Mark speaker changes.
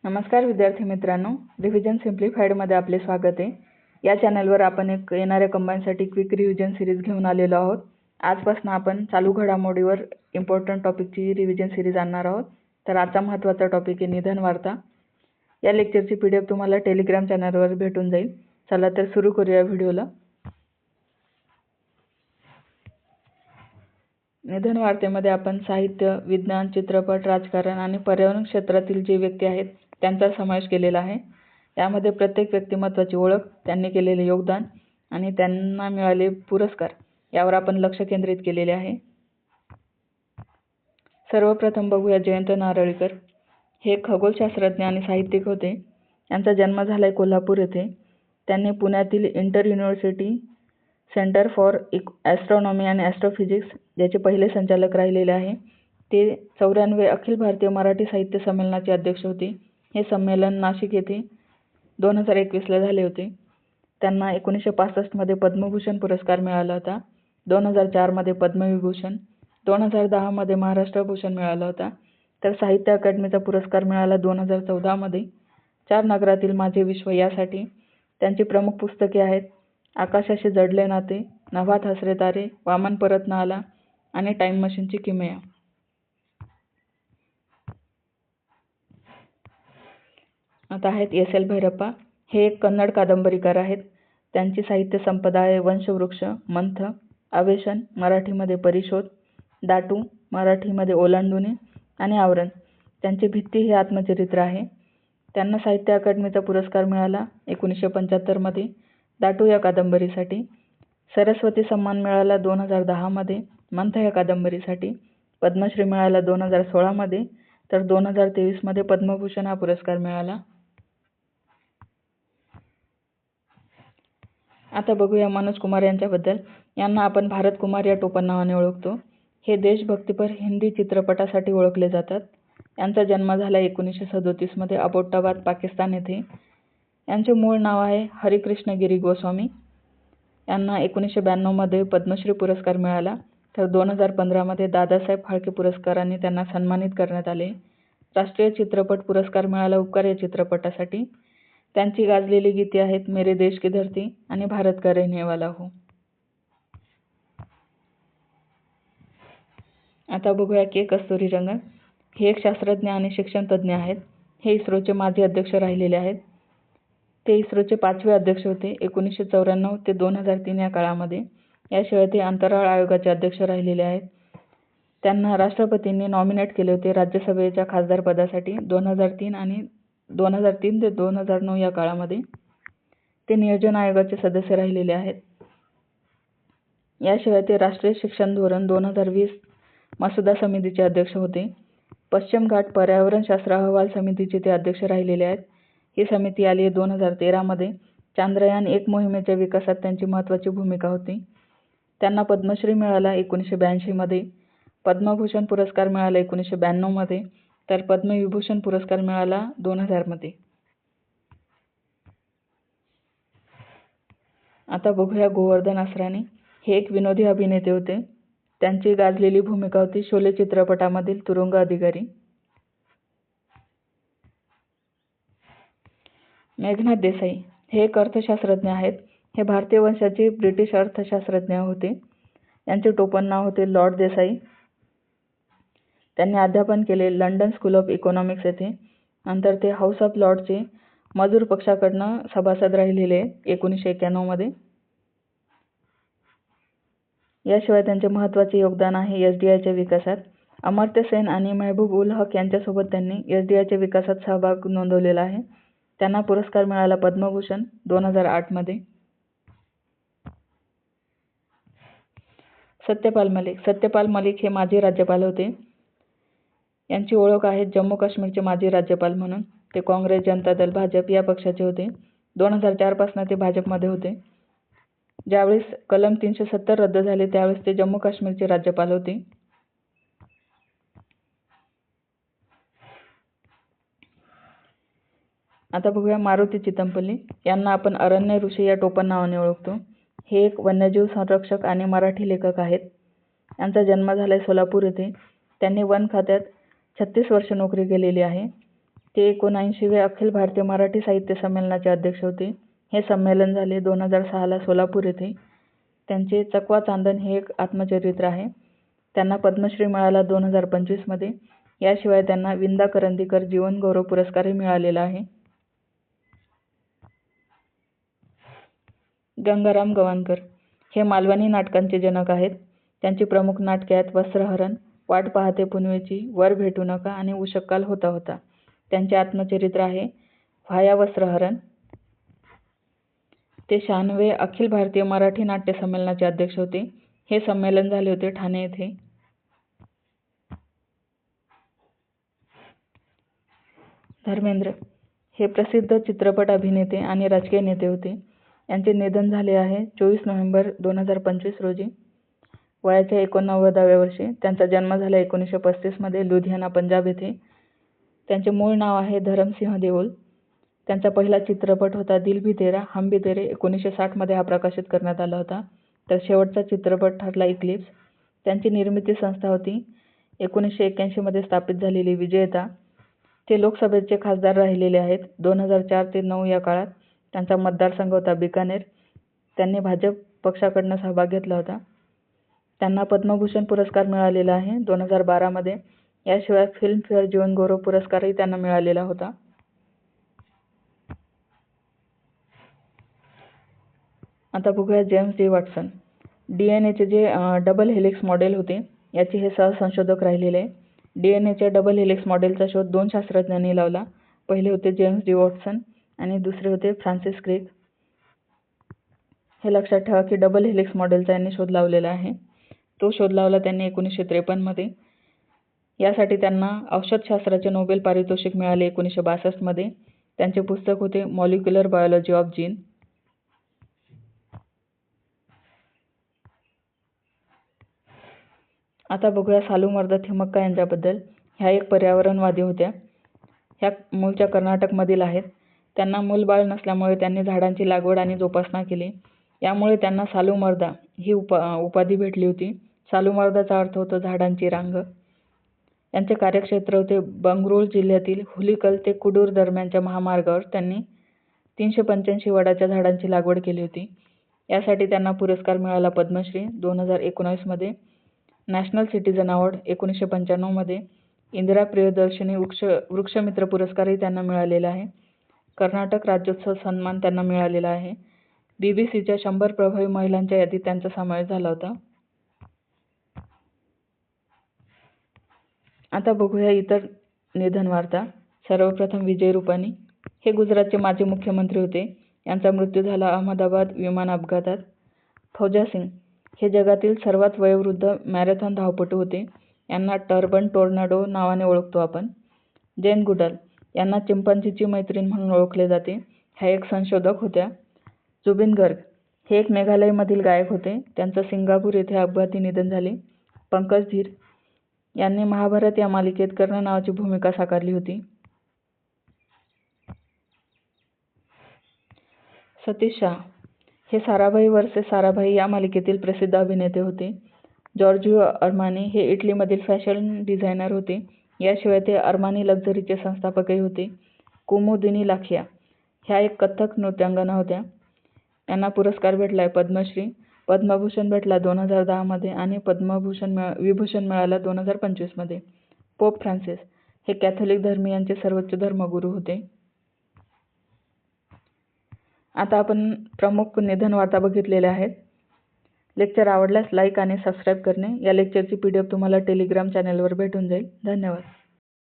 Speaker 1: नमस्कार विद्यार्थी मित्रांनो, रिव्हिजन सिम्प्लिफाईडमध्ये आपले स्वागत आहे। या चॅनलवर आपण एक येणाऱ्या कंबाईनसाठी क्विक रिव्हिजन सिरीज घेऊन आलेलो आहोत। आजपासून आपण चालू घडामोडीवर इम्पॉर्टंट टॉपिकची रिव्हिजन सिरीज आणणार आहोत। तर आजचा महत्त्वाचा टॉपिक आहे निधन वार्ता। या लेक्चरची PDF तुम्हाला टेलिग्राम चॅनलवर भेटून जाईल। चला तर सुरू करूया व्हिडिओला। निधन वार्तेमध्ये आपण साहित्य, विज्ञान, चित्रपट, राजकारण आणि पर्यावरण क्षेत्रातील जे व्यक्ती आहेत त्यांचा समावेश केलेला आहे। यामध्ये प्रत्येक व्यक्तिमत्वाची ओळख, त्यांनी केलेले योगदान आणि त्यांना मिळालेले पुरस्कार यावर आपण लक्ष केंद्रित केलेले आहे। सर्वप्रथम बघूया जयंत नारळीकर। हे खगोलशास्त्रज्ञ आणि साहित्यिक होते। यांचा जन्म झालाय कोल्हापूर येथे। त्यांनी पुण्यातील inter university centre for astronomy and astrophysics याचे पहिले संचालक राहिलेले आहे। ते 94 अखिल भारतीय मराठी साहित्य संमेलनाचे अध्यक्ष होते। हे संमेलन नाशिक येथे 2021ला झाले होते। त्यांना 1965 मध्ये पद्मभूषण पुरस्कार मिळाला होता, 2004 मध्ये पद्मविभूषण, 2010 मध्ये महाराष्ट्र भूषण मिळाला होता। तर साहित्य अकादमीचा पुरस्कार मिळाला 2014 मध्ये। 4 नगरातील माझे विश्व यासाठी। त्यांची प्रमुख पुस्तके आहेत आकाशाशी जडले नाते, नभात हसरे तारे, वामन परत न आला आणि टाइम मशीनची किमया। आता आहेत SL भैरप्पा। हे एक कन्नड कादंबरीकार आहेत। त्यांची साहित्य संपदा आहे वंशवृक्ष, मंथ, अवेशन मराठीमध्ये परिशोध, दाटू मराठीमध्ये ओलांडुने आणि आवरण। त्यांचे भित्ती हे आत्मचरित्र आहे। त्यांना साहित्य अकादमीचा पुरस्कार मिळाला 1975 मध्ये दाटू या कादंबरीसाठी। सरस्वती सन्मान मिळाला 2010 मध्ये मंथ या कादंबरीसाठी। पद्मश्री मिळाला 2016 मध्ये, तर 2023 मध्ये पद्मभूषण हा पुरस्कार मिळाला। आता बघूया मनोज कुमार यांच्याबद्दल। यांना आपण भारत कुमार या टोपण नावाने ओळखतो। हे देशभक्तीपर हिंदी चित्रपटासाठी ओळखले जातात। यांचा जन्म झाला 1937 मध्ये अबोटाबाद पाकिस्तान येथे। यांचे मूळ नाव आहे हरिकृष्ण गिरी गोस्वामी। यांना 1992 मध्ये पद्मश्री पुरस्कार मिळाला, तर 2015 मध्ये दादासाहेब फाळके पुरस्काराने त्यांना सन्मानित करण्यात आले। राष्ट्रीय चित्रपट पुरस्कार मिळाला उपकार या चित्रपटासाठी। त्यांची गाजलेली गीते आहेत मेरे देश की धरती आणि भारत का रहने वाला हूँ। आता बघूया के कस्तुरीरंगन। हे एक शास्त्रज्ञ आणि शिक्षण तज्ज्ञ आहेत। हे इस्रोचे माजी अध्यक्ष राहिलेले आहेत। ते इस्रोचे 5वे अध्यक्ष होते 1994 ते 2003 या काळामध्ये। याशिवाय ते अंतराळ आयोगाचे अध्यक्ष राहिलेले आहेत। त्यांना राष्ट्रपतींनी नॉमिनेट केले होते राज्यसभेच्या खासदार पदासाठी 2003 आणि 2003 ते 2009 या काळामध्ये। ते नियोजन आयोगाचे सदस्य राहिलेले आहेत। याशिवाय ते राष्ट्रीय शिक्षण धोरण 2020 मसुदा समितीचे अध्यक्ष होते। पश्चिम घाट पर्यावरण शास्त्र अहवाल समितीचे ते अध्यक्ष राहिलेले आहेत। ही समिती आली आहे 2013 मध्ये। चांद्रयान 1 मोहिमेच्या विकासात त्यांची महत्त्वाची भूमिका होती। त्यांना पद्मश्री मिळाला 1982 मध्ये, पद्मभूषण पुरस्कार मिळाला 1992 मध्ये, तर पद्मविभूषण पुरस्कार मिळाला 2000 मध्ये। आता बघूया गोवर्धन असरानी। हे एक विनोदी अभिनेते होते। त्यांची गाजलेली भूमिका होती शोले चित्रपटामधील तुरुंग अधिकारी। मेघनाथ देसाई हे एक अर्थशास्त्रज्ञ आहेत। हे भारतीय वंशाचे ब्रिटिश अर्थशास्त्रज्ञ होते। यांचे टोपण नाव होते लॉर्ड देसाई। त्यांनी अध्यापन केले लंडन स्कूल ऑफ इकॉनॉमिक्स येथे। नंतर ते हाऊस ऑफ लॉर्डचे मजूर पक्षाकडून सभासद राहिलेले 1991 मध्ये। याशिवाय त्यांचे महत्त्वाचे योगदान आहे SDIच्या विकासात। अमर्त्य सेन आणि महबूब उल हक यांच्यासोबत त्यांनी SDIच्या विकासात सहभाग नोंदवलेला आहे। त्यांना पुरस्कार मिळाला पद्मभूषण 2008 मध्ये। सत्यपाल मलिक हे माजी राज्यपाल होते। यांची ओळख आहे जम्मू काश्मीरचे माजी राज्यपाल म्हणून। ते काँग्रेस, जनता दल, भाजप या पक्षाचे होते। 2004 पासून ते भाजपमध्ये होते। ज्यावेळेस कलम 370 रद्द झाले त्यावेळेस ते जम्मू काश्मीरचे राज्यपाल होते। आता बघूया मारुती चितमपल्ली। यांना आपण अरण्य ऋषी या टोपण नावाने ओळखतो। हे एक वन्यजीव संरक्षक आणि मराठी लेखक आहेत। यांचा जन्म झालाय सोलापूर येथे। त्यांनी वन खात्यात 36 वर्ष नोकरी केलेली आहे। ते 79वे अखिल भारतीय मराठी साहित्य संमेलनाचे अध्यक्ष होते. हे संमेलन झाले 2006ला सोलापूर येथे. त्यांचे चकवा चांदण हे एक आत्मचरित्र आहे. त्यांना पद्मश्री मिळाला 2025 मध्ये. याशिवाय त्यांना विंदा करंदीकर जीवन गौरव पुरस्कारही मिळालेला आहे. गंगाराम गवाणकर हे मालवणी नाटकांचे जनक आहेत. त्यांची प्रमुख नाटके आहेत वस्त्रहरण, वाट पाहते पुनवेची, वर भेटू नका आणि उषःकाल होता होता. त्यांचे आत्मचरित्र आहे व्हाया वस्त्रहरण. ते 96वे अखिल भारतीय मराठी नाट्य संमेलनाचे अध्यक्ष होते. हे संमेलन झाले होते ठाणे येथे. धर्मेंद्र हे प्रसिद्ध चित्रपट अभिनेते आणि राजकीय नेते होते. यांचे निधन झाले आहे 24 नोव्हेंबर 2025 रोजी वयाच्या 89व्या वर्षी. त्यांचा जन्म झाला 1935 मध्ये लुधियाना पंजाब येथे. त्यांचे मूळ नाव आहे धरमसिंह देओल. त्यांचा पहिला चित्रपट होता दिल भी तेरा हम भी तेरे. 1960 मध्ये हा प्रकाशित करण्यात आला होता. तर शेवटचा चित्रपट ठरला इक्लिप्स. त्यांची निर्मिती संस्था होती 1981 मध्ये स्थापित झालेली विजयता. ते लोकसभेचे खासदार राहिलेले आहेत 2004 ते 2009 या काळात. त्यांचा मतदारसंघ होता बिकानेर. त्यांनी भाजप पक्षाकडून सहभाग घेतला होता. त्यांना पद्मभूषण पुरस्कार मिळालेला आहे 2012 मध्ये. याशिवाय फिल्मफेअर जीवन गौरव पुरस्कारही त्यांना मिळालेला होता. आता बघूया जेम्स डी वॉटसन. DNA चे जे डबल हेलिक्स मॉडेल होते याचे हे सहसंशोधक राहिलेले आहे. DNA डबल हेलिक्स मॉडेलचा शोध 2 शास्त्रज्ञांनी लावला. पहिले होते जेम्स डी वॉटसन आणि दुसरे होते फ्रान्सिस क्रिक. हे लक्षात ठेवा की डबल हेलिक्स मॉडेलचा यांनी शोध लावलेला आहे. तो शोध लावला त्यांनी 1953 मध्ये. यासाठी त्यांना औषधशास्त्राचे नोबेल पारितोषिक मिळाले 1962 मध्ये. त्यांचे पुस्तक होते मॉलिक्युलर बायोलॉजी ऑफ जीन. आता बघूया सालुमर्दा थिमक्का यांच्याबद्दल. ह्या एक पर्यावरणवादी होत्या. ह्या मूळच्या कर्नाटकमधील आहेत. त्यांना मूलबाळ नसल्यामुळे त्यांनी झाडांची लागवड आणि जोपासना केली. यामुळे त्यांना सालुमर्दा ही उपाधी भेटली होती. सालुमर्दाचा अर्थ होतो झाडांची रांग. यांचे कार्यक्षेत्र होते बंगळूर जिल्ह्यातील हुलिकल ते कुडूर दरम्यानच्या महामार्गावर. त्यांनी 385 वडाच्या झाडांची लागवड केली होती. यासाठी त्यांना पुरस्कार मिळाला पद्मश्री 2019 मध्ये. नॅशनल सिटीझन अवॉर्ड 1995 मध्ये. इंदिरा प्रियदर्शनी वृक्षमित्र पुरस्कारही त्यांना मिळालेला आहे. कर्नाटक राज्योत्सव सन्मान त्यांना मिळालेला आहे. BBCच्या 100 प्रभावी महिलांच्या यादीत त्यांचा समावेश झाला होता. आता बघूया इतर निधन वार्ता. सर्वप्रथम विजय रुपानी हे गुजरातचे माजी मुख्यमंत्री होते. यांचा मृत्यू झाला अहमदाबाद विमान अपघातात. फौजा सिंग हे जगातील सर्वात वयोवृद्ध मॅरेथॉन धावपटू होते. यांना टर्बन टोर्नाडो नावाने ओळखतो आपण. जेन गुडल यांना चिंपांझीची मैत्रीण म्हणून ओळखले जाते. ह्या एक संशोधक होत्या. जुबिन गर्ग हे एक मेघालयमधील गायक होते. त्यांचं सिंगापूर येथे अपघाती निधन झाले. पंकज धीर यांनी महाभारत या मालिकेत कर्ण नावाची भूमिका साकारली होती. सतीश शाह हे साराभाई वर्सेस साराभाई या मालिकेतील प्रसिद्ध अभिनेते होते. जॉर्जिओ अरमानी हे इटलीमधील फॅशन डिझायनर होते. याशिवाय ते अरमानी लक्झरीचे संस्थापकही होते. कुमुदिनी लाखिया ह्या एक कथ्थक नृत्यांगना होत्या. यांना पुरस्कार भेटलाय पद्मश्री. पद्मभूषण भेटला 2010 मध्ये आणि विभूषण मिळाला 2025 मध्ये. पोप फ्रान्सिस हे कॅथोलिक धर्मीयांचे सर्वोच्च धर्मगुरू होते. आता आपण प्रमुख निधन वार्ता बघितलेल्या आहेत. लेक्चर आवडल्यास लाईक आणि सबस्क्राईब करणे. या लेक्चरची PDF तुम्हाला टेलिग्राम चॅनलवर भेटून जाईल. धन्यवाद.